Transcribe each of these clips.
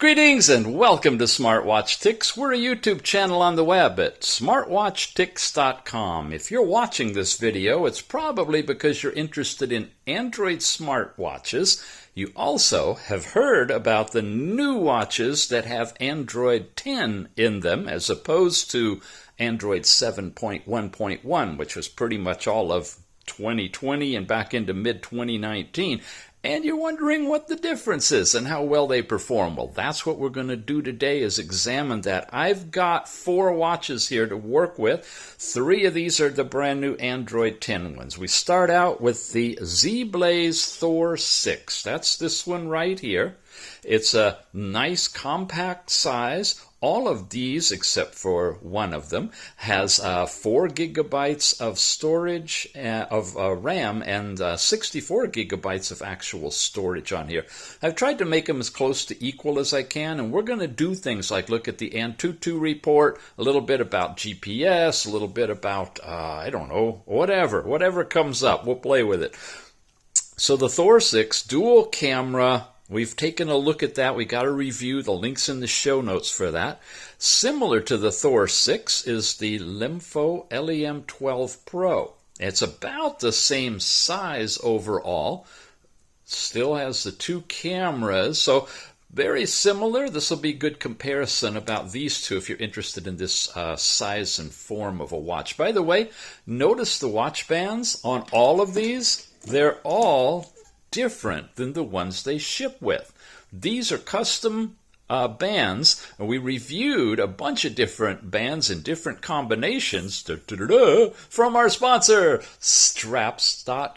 Greetings and welcome to Smartwatch Ticks. We're a YouTube channel on the web at smartwatchticks.com. If you're watching this video, it's probably because you're interested in Android smartwatches. You also have heard about the new watches that have Android 10 in them as opposed to Android 7.1.1, which was pretty much all of 2020 and back into mid-2019. And you're wondering what the difference is and how well they perform. Well, that's what we're going to do today, is examine that. I've got 4 watches here to work with. 3 of these are the brand new Android 10 ones. We start out with the Zeblaze THOR 6. That's this one right here. It's a nice compact size. All of these, except for one of them, has 4 gigabytes of storage of RAM and 64 gigabytes of actual storage on here. I've tried to make them as close to equal as I can, and we're going to do things like look at the ANTUTU report, a little bit about GPS, a little bit about, I don't know, whatever comes up. We'll play with it. So the THOR 6 dual camera. We've taken a look at that. We got a review. The link's in the show notes for that. Similar to the THOR 6 is the Lemfo LEM12 Pro. It's about the same size overall. Still has the 2 cameras, so very similar. This will be a good comparison about these two if you're interested in this size and form of a watch. By the way, notice the watch bands on all of these. They're all different than the ones they ship with. These are custom bands, and we reviewed a bunch of different bands in different combinations from our sponsor, Straps.co.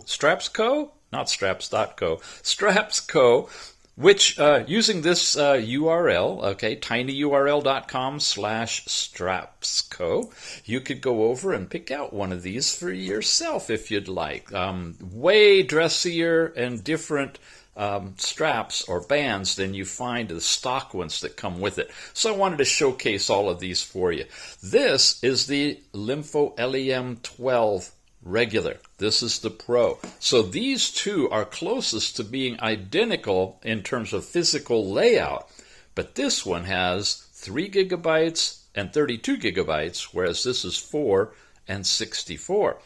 Straps.co? Not Straps.co. Straps.co, which using this URL, tinyurl.com/strapsco, you could go over and pick out one of these for yourself if you'd like. Way dressier and different straps or bands than you find the stock ones that come with it. So I wanted to showcase all of these for you. This is the Lemfo LEM12 regular. This is the Pro. So these two are closest to being identical in terms of physical layout, but this one has 3 gigabytes and 32 gigabytes, whereas this is 4 and 64.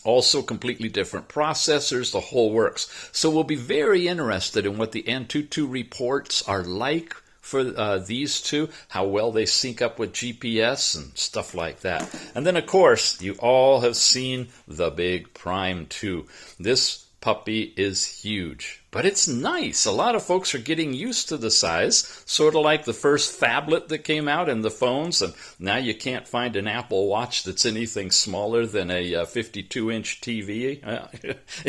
Also completely different processors, the whole works. So we'll be very interested in what the ANTUTU reports are like for these two, how well they sync up with GPS and stuff like that. And then, of course, you all have seen the big Prime 2. This puppy is huge, but it's nice. A lot of folks are getting used to the size, sort of like the first phablet that came out in the phones, and now you can't find an Apple Watch that's anything smaller than a 52-inch TV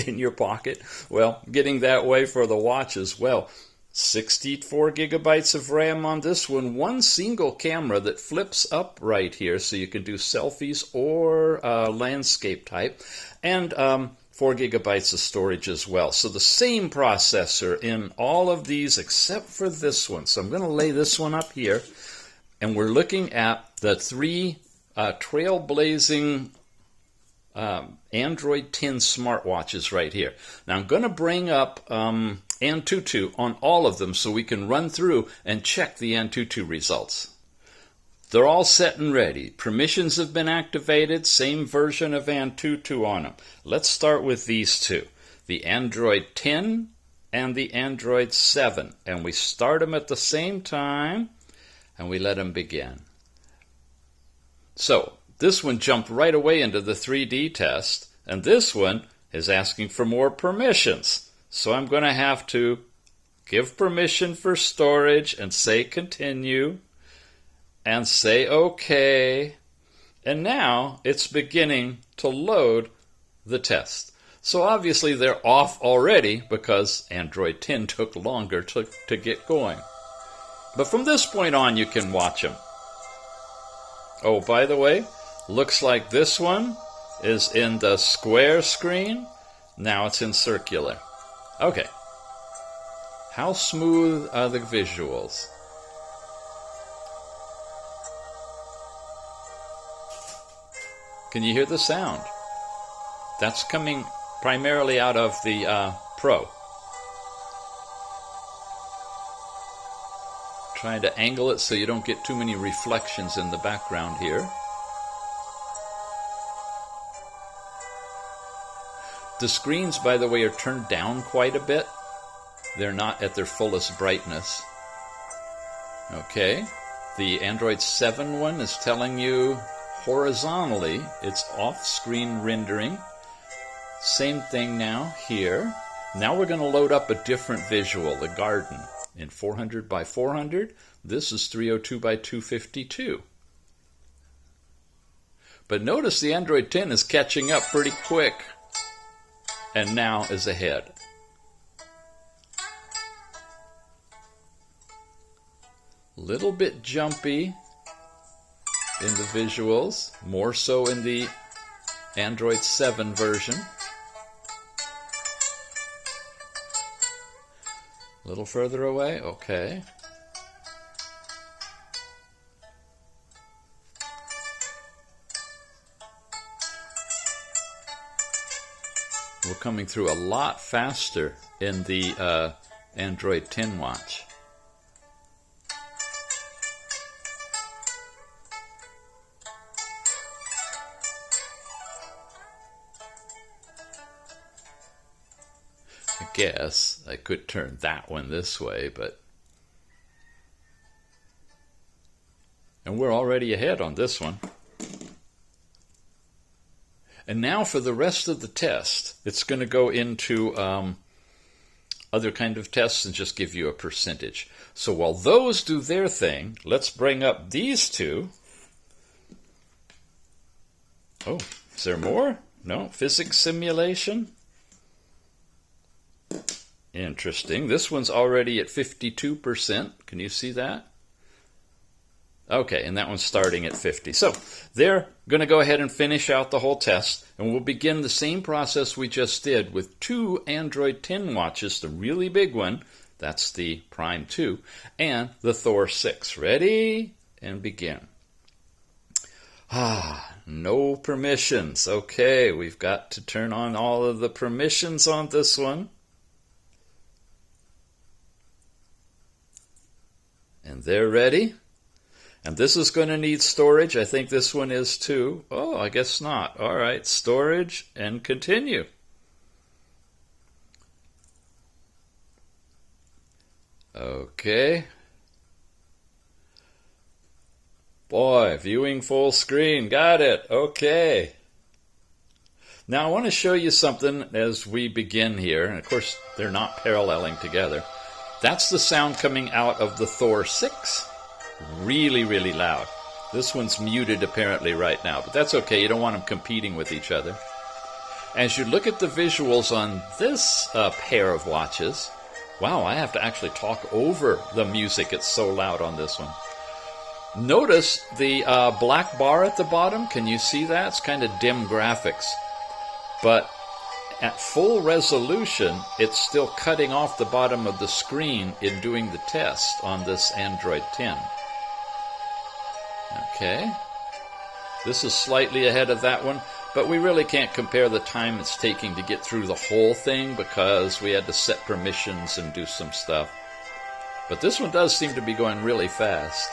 in your pocket. Well, getting that way for the watch as well. 64 gigabytes of RAM on this one. One single camera that flips up right here so you can do selfies or landscape type. And 4 gigabytes of storage as well. So the same processor in all of these except for this one. So I'm going to lay this one up here. And we're looking at the 3 trailblazing Android 10 smartwatches right here. Now I'm going to bring up ANTUTU on all of them so we can run through and check the ANTUTU results. They're all set and ready. Permissions have been activated, same version of ANTUTU on them. Let's start with these two, the Android 10 and the Android 7. And we start them at the same time and we let them begin. So this one jumped right away into the 3D test, and this one is asking for more permissions. So I'm going to have to give permission for storage and say continue and say OK. And now it's beginning to load the test. So obviously they're off already because Android 10 took longer to get going. But from this point on you can watch them. Oh, by the way, looks like this one is in the square screen. Now it's in circular. Okay. How smooth are the visuals? Can you hear the sound? That's coming primarily out of the Pro. Trying to angle it so you don't get too many reflections in the background here. The screens, by the way, are turned down quite a bit. They're not at their fullest brightness. Okay, the Android 7 one is telling you horizontally it's off-screen rendering. Same thing now here. Now we're going to load up a different visual, the garden, in 400 by 400. This is 302 by 252. But notice the Android 10 is catching up pretty quick, and now is ahead. Little bit jumpy in the visuals, more so in the Android 7 version. A little further away, okay. We're coming through a lot faster in the Android 10 watch. I guess I could turn that one this way, but... And we're already ahead on this one. And now for the rest of the test, it's going to go into other kind of tests and just give you a percentage. So while those do their thing, let's bring up these two. Oh, is there more? No, physics simulation. Interesting. This one's already at 52%. Can you see that? Okay, and that one's starting at 50. So they're going to go ahead and finish out the whole test, and we'll begin the same process we just did with two Android 10 watches, the really big one, that's the Prime 2, and the THOR 6. Ready? And begin. No permissions. Okay, we've got to turn on all of the permissions on this one. And they're ready. And this is going to need storage. I think this one is too. Oh, I guess not. All right, storage and continue. Okay. Boy, viewing full screen. Got it. Okay. Now I want to show you something as we begin here. And of course, they're not paralleling together. That's the sound coming out of the THOR 6. Really, really loud. This one's muted apparently right now, but that's okay. You don't want them competing with each other. As you look at the visuals on this pair of watches, wow, I have to actually talk over the music. It's so loud on this one. Notice the black bar at the bottom. Can you see that? It's kind of dim graphics. But at full resolution, it's still cutting off the bottom of the screen in doing the test on this Android 10. Okay, this is slightly ahead of that one, but we really can't compare the time it's taking to get through the whole thing because we had to set permissions and do some stuff. But this one does seem to be going really fast.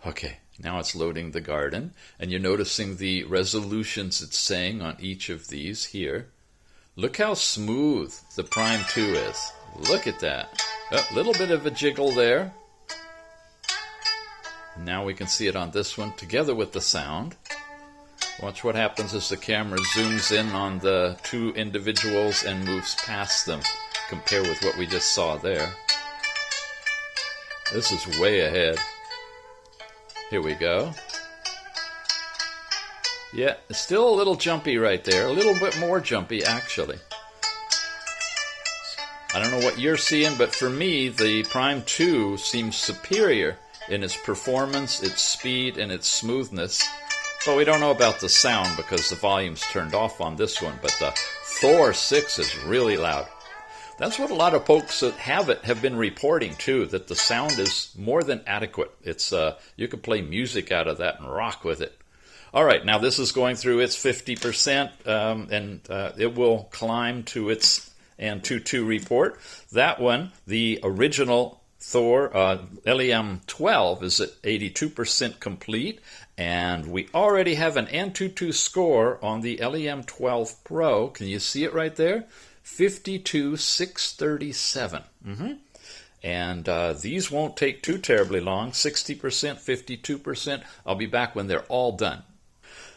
Okay, now it's loading the garden, and you're noticing the resolutions it's saying on each of these here. Look how smooth the Prime 2 is. Look at that. A little bit of a jiggle there. Now we can see it on this one together with the sound. Watch what happens as the camera zooms in on the two individuals and moves past them. Compare with what we just saw there. This is way ahead. Here we go. Yeah, it's still a little jumpy right there. A little bit more jumpy, actually. I don't know what you're seeing, but for me, the Prime 2 seems superior in its performance, its speed, and its smoothness. But we don't know about the sound because the volume's turned off on this one. But the THOR 6 is really loud. That's what a lot of folks that have it have been reporting too, that the sound is more than adequate. It's you can play music out of that and rock with it. All right, now this is going through its 50%, and it will climb to its ANTUTU report. That one, the original THOR LEM12, is at 82% complete, and we already have an ANTUTU score on the LEM12 Pro. Can you see it right there? 52,637. And these won't take too terribly long, 60%, 52%. I'll be back when they're all done.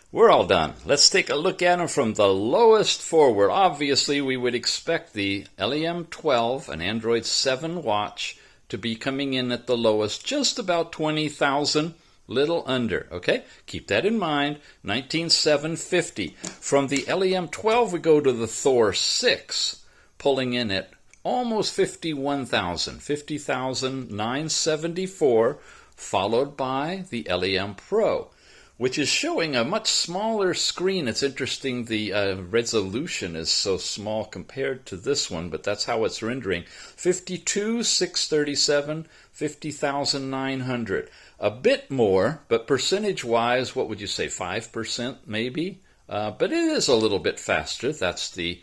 We're all done. Let's take a look at them from the lowest forward. Obviously, we would expect the LEM12, an Android 7 watch, to be coming in at the lowest, just about 20,000, little under, okay? Keep that in mind, 19,750. From the LEM12, we go to the THOR 6, pulling in at almost 51,000, 50,974, followed by the LEM Pro, which is showing a much smaller screen. It's interesting, the resolution is so small compared to this one, but that's how it's rendering. 52,637, 50,900. A bit more, but percentage-wise, what would you say, 5% maybe? But it is a little bit faster. That's the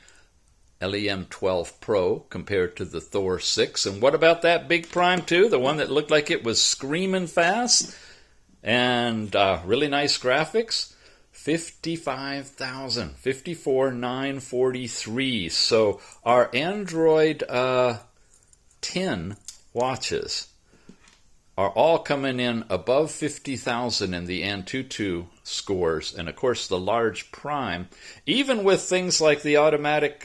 LEM12 Pro compared to the THOR 6. And what about that big Prime 2, the one that looked like it was screaming fast? And really nice graphics, 55,000, 54,943. So our Android 10 watches are all coming in above 50,000 in the ANTUTU scores. And of course the large Prime, even with things like the automatic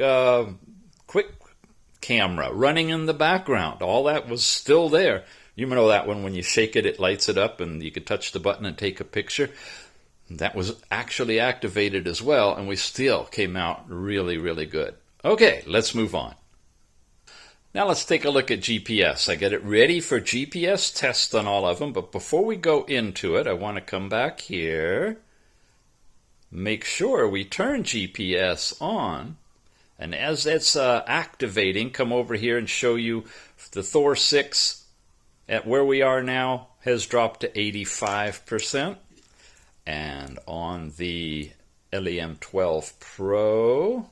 quick camera running in the background, all that was still there. You know that one, when you shake it, it lights it up and you can touch the button and take a picture. That was actually activated as well, and we still came out really, really good. Okay, let's move on. Now let's take a look at GPS. I get it ready for GPS test on all of them, but before we go into it, I want to come back here, make sure we turn GPS on, and as it's activating, come over here and show you the THOR 6 at where we are now has dropped to 85%, and on the LEM12 Pro,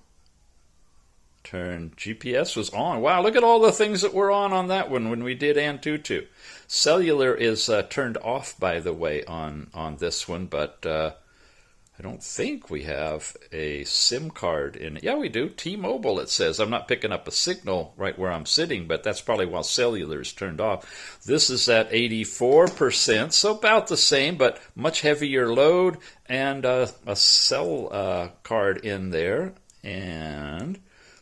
turn GPS was on. Wow, look at all the things that were on that one when we did ANTUTU. Cellular is turned off, by the way, on this one, but I don't think we have a SIM card in it. Yeah, we do. T-Mobile, it says. I'm not picking up a signal right where I'm sitting, but that's probably while cellular is turned off. This is at 84%, so about the same, but much heavier load, and a cell card in there. And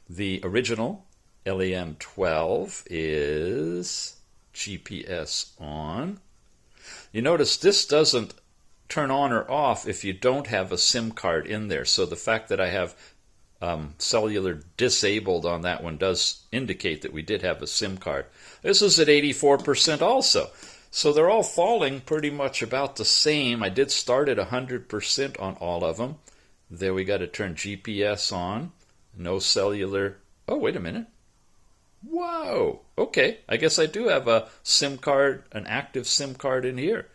the original LEM12 is GPS on. You notice this doesn't turn on or off if you don't have a SIM card in there. So the fact that I have cellular disabled on that one does indicate that we did have a SIM card. This is at 84% also. So they're all falling pretty much about the same. I did start at 100% on all of them. There we got to turn GPS on. No cellular. Oh, wait a minute. Whoa. Okay. I guess I do have a SIM card, an active SIM card in here.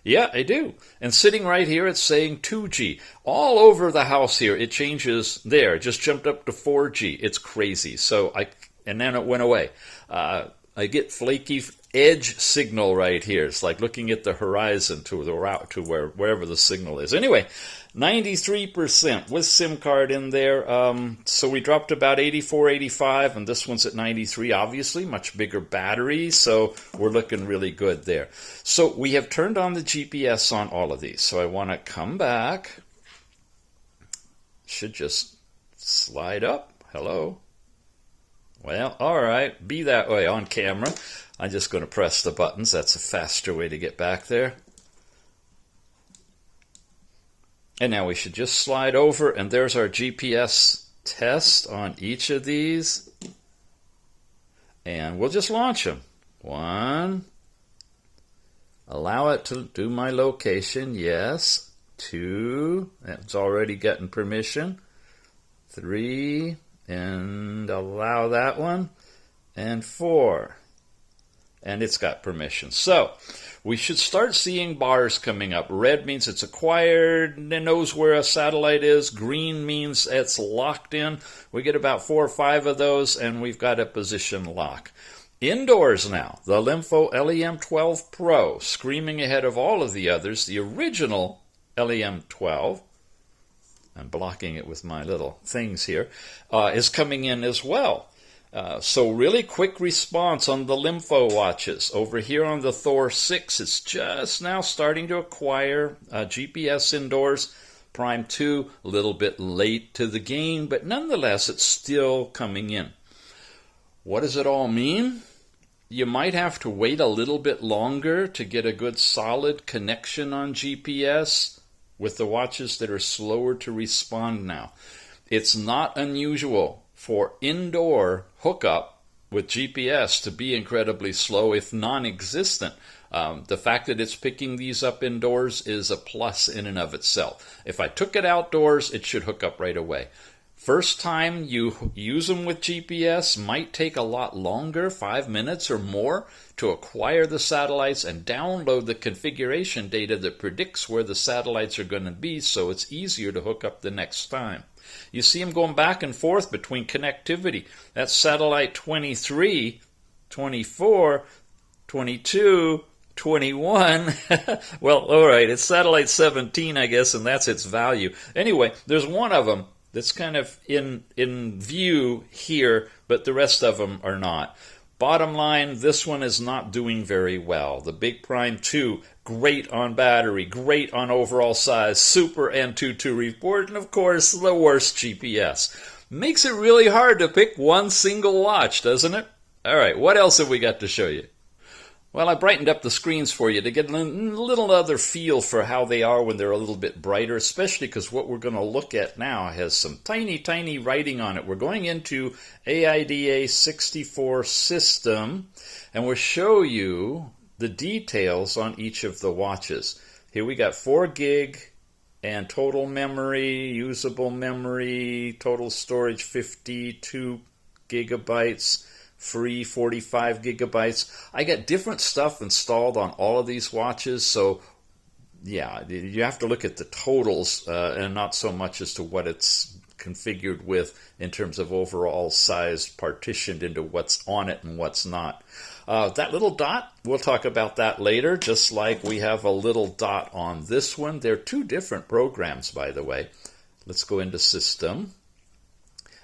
Yeah, I do. And sitting right here, it's saying 2G. All over the house here, it changes there. It just jumped up to 4G. It's crazy. And then it went away. I get flaky edge signal right here. It's like looking at the horizon to the route to wherever the signal is. Anyway, 93% with SIM card in there. So we dropped about 84, 85, and this one's at 93. Obviously, much bigger battery, so we're looking really good there. So we have turned on the GPS on all of these. So I want to come back. Should just slide up. Hello. Well, all right. Be that way on camera. I'm just going to press the buttons. That's a faster way to get back there. And now we should just slide over, and there's our GPS test on each of these. And we'll just launch them. 1. Allow it to do my location. Yes. 2. It's already getting permission. 3. And allow that one. And 4. and it's got permission. So we should start seeing bars coming up. Red means it's acquired and it knows where a satellite is. Green means it's locked in. We get about 4 or 5 of those, and we've got a position lock. Indoors now, the Lemfo LEM12 Pro, screaming ahead of all of the others. The original LEM12, I'm blocking it with my little things here, is coming in as well. So really quick response on the Lemfo watches. Over here on the THOR 6, it's just now starting to acquire GPS indoors. Prime 2, a little bit late to the game, but nonetheless, it's still coming in. What does it all mean? You might have to wait a little bit longer to get a good solid connection on GPS with the watches that are slower to respond now. It's not unusual for indoor hookup with GPS to be incredibly slow, if non-existent. The fact that it's picking these up indoors is a plus in and of itself. If I took it outdoors, it should hook up right away. First time you use them with GPS might take a lot longer, 5 minutes or more, to acquire the satellites and download the configuration data that predicts where the satellites are going to be, so it's easier to hook up the next time. You see them going back and forth between connectivity. That's satellite 23, 24, 22, 21. Well, all right, it's satellite 17, I guess, and that's its value. Anyway, there's one of them that's kind of in view here, but the rest of them are not. Bottom line, this one is not doing very well. The Big Prime 2, great on battery, great on overall size, super ANTUTU report, and of course, the worst GPS. Makes it really hard to pick one single watch, doesn't it? All right, what else have we got to show you? Well, I brightened up the screens for you to get a little other feel for how they are when they're a little bit brighter, especially because what we're going to look at now has some tiny, tiny writing on it. We're going into AIDA 64 system, and we'll show you the details on each of the watches. Here we got 4 gig and total memory, usable memory, total storage 52 gigabytes. Free 45 gigabytes. I got different stuff installed on all of these watches, so yeah, you have to look at the totals and not so much as to what it's configured with in terms of overall size partitioned into what's on it and what's not. That little dot, we'll talk about that later, just like we have a little dot on this one. They're 2 different programs, by the way. Let's go into System.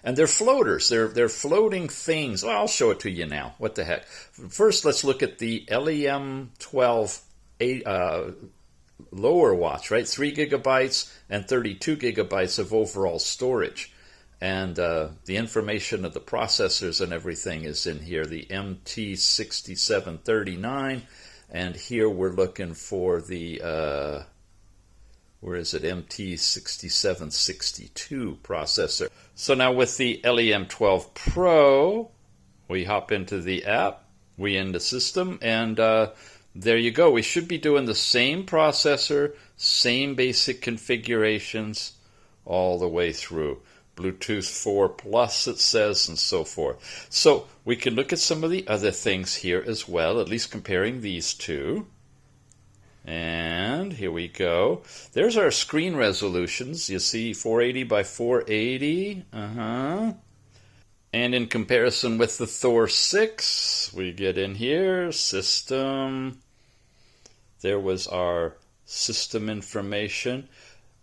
And they're floaters. They're floating things. Well, I'll show it to you now. What the heck? First, let's look at the LEM12 lower watch, right? 3 gigabytes and 32 gigabytes of overall storage. And the information of the processors and everything is in here. The MT6739. And here we're looking for the... where is it? MT6762 processor. So now with the LEM12 Pro, we hop into the app, we into System, and there you go. We should be doing the same processor, same basic configurations all the way through. Bluetooth 4 Plus, it says, and so forth. So we can look at some of the other things here as well, at least comparing these two. And here we go. There's our screen resolutions. You see 480 by 480. And in comparison with the THOR 6, we get in here, System. There was our system information.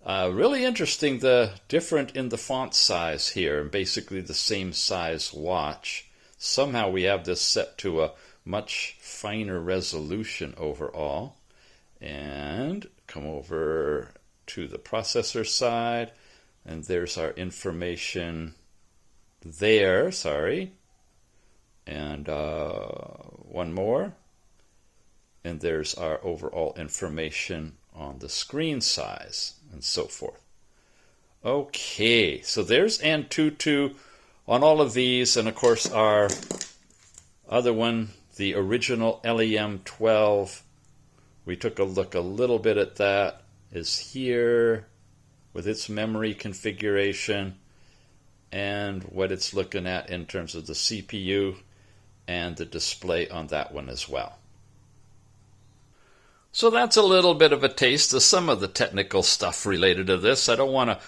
Really interesting, the different in the font size here, basically the same size watch. Somehow we have this set to a much finer resolution overall. And come over to the processor side, and there's our information there, and one more, and there's our overall information on the screen size, and so forth. Okay, so there's ANTUTU on all of these, and of course our other one, the original LEM12. We took a look a little bit at that, is here with its memory configuration and what it's looking at in terms of the CPU and the display on that one as well. So that's a little bit of a taste of some of the technical stuff related to this. I don't want to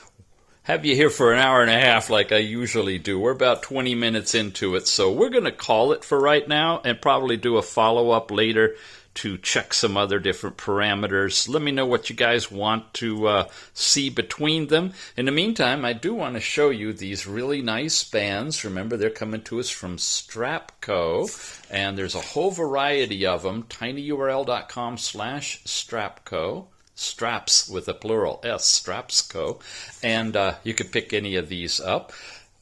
have you here for an hour and a half like I usually do. We're about 20 minutes into it, so we're going to call it for right now and probably do a follow-up later to check some other different parameters. Let me know what you guys want to see between them. In the meantime, I do want to show you these really nice bands. Remember, they're coming to us from Strapco, and there's a whole variety of them. tinyurl.com/Strapco. Straps with a plural S, Strapsco, and you could pick any of these up.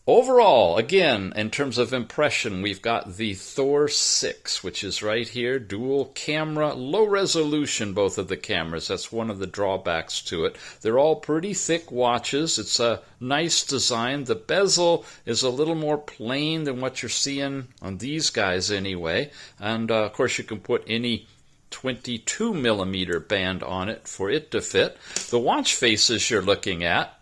Overall, again, in terms of impression, we've got the THOR 6, which is right here, dual camera, low resolution, both of the cameras. That's one of the drawbacks to it. They're all pretty thick watches. It's a nice design. The bezel is a little more plain than what you're seeing on these guys anyway. And of course, you can put any 22 millimeter band on it for it to fit. The watch faces you're looking at,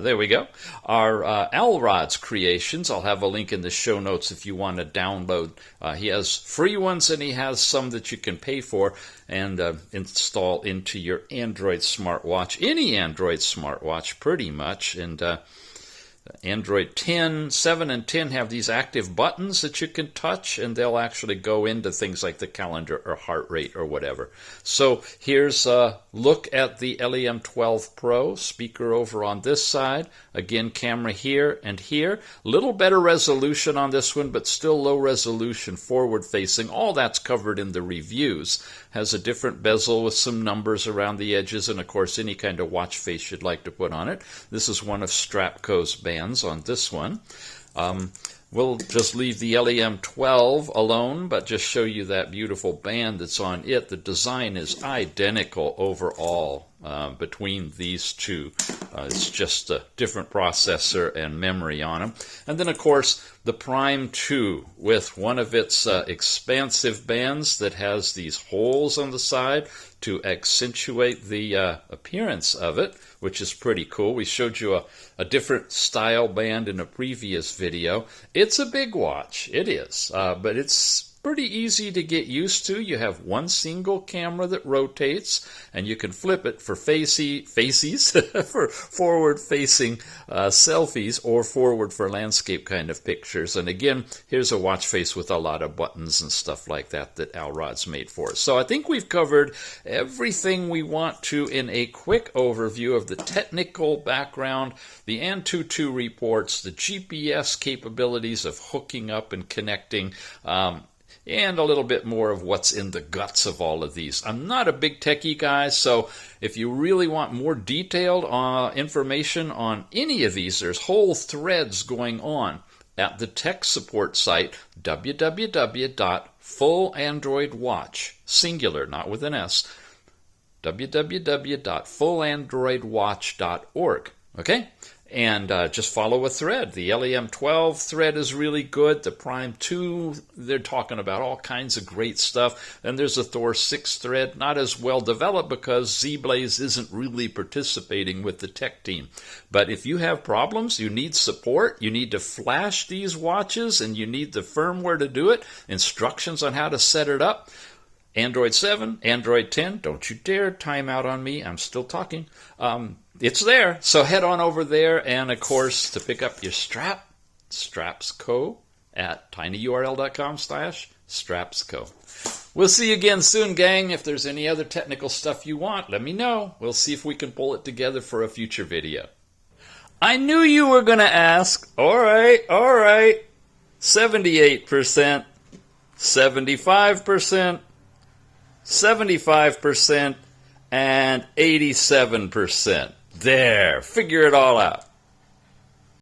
there we go, are Alrod's creations. I'll have a link in the show notes if you want to download. He has free ones and he has some that you can pay for and install into your Android smartwatch, any Android smartwatch pretty much. And Android 10, 7, and 10 have these active buttons that you can touch, and they'll actually go into things like the calendar or heart rate or whatever. So here's a look at the LEM12 Pro, speaker over on this side. Again, camera here and here. Little better resolution on this one, but still low resolution, forward facing. All that's covered in the reviews. Has a different bezel with some numbers around the edges, and of course any kind of watch face you'd like to put on it. This is one of Strapco's bands on this one. We'll just leave the LEM12 alone, but just show you that beautiful band that's on it. The design is identical overall between these two. It's just a different processor and memory on them. And then, of course, the Prime 2 with one of its expansive bands that has these holes on the side to accentuate the appearance of it, which is pretty cool. We showed you a different style band in a previous video. It's a big watch, it is, but it's pretty easy to get used to. You have one single camera that rotates, and you can flip it for faces, for forward-facing selfies, or forward for landscape kind of pictures. And again, here's a watch face with a lot of buttons and stuff like that that Alrod's made for us. So I think we've covered everything we want to in a quick overview of the technical background, the ANTUTU reports, the GPS capabilities of hooking up and connecting, and a little bit more of what's in the guts of all of these. I'm not a big techie guy, so if you really want more detailed information on any of these, there's whole threads going on at the tech support site, www.fullandroidwatch, singular, not with an S, www.fullandroidwatch.org. Okay? And just follow a thread. The LEM12 thread is really good. The Prime 2, they're talking about all kinds of great stuff. And there's a THOR 6 thread, not as well developed because Zeblaze isn't really participating with the tech team. But if you have problems, you need support, you need to flash these watches, and you need the firmware to do it, instructions on how to set it up, Android 7, Android 10, don't you dare time out on me, I'm still talking. It's there, so head on over there, and of course, to pick up your strap, Strapsco at tinyurl.com/Strapsco. We'll see you again soon, gang. If there's any other technical stuff you want, let me know. We'll see if we can pull it together for a future video. I knew you were going to ask. All right, 78%, 75%, 75%, and 87%. There, figure it all out.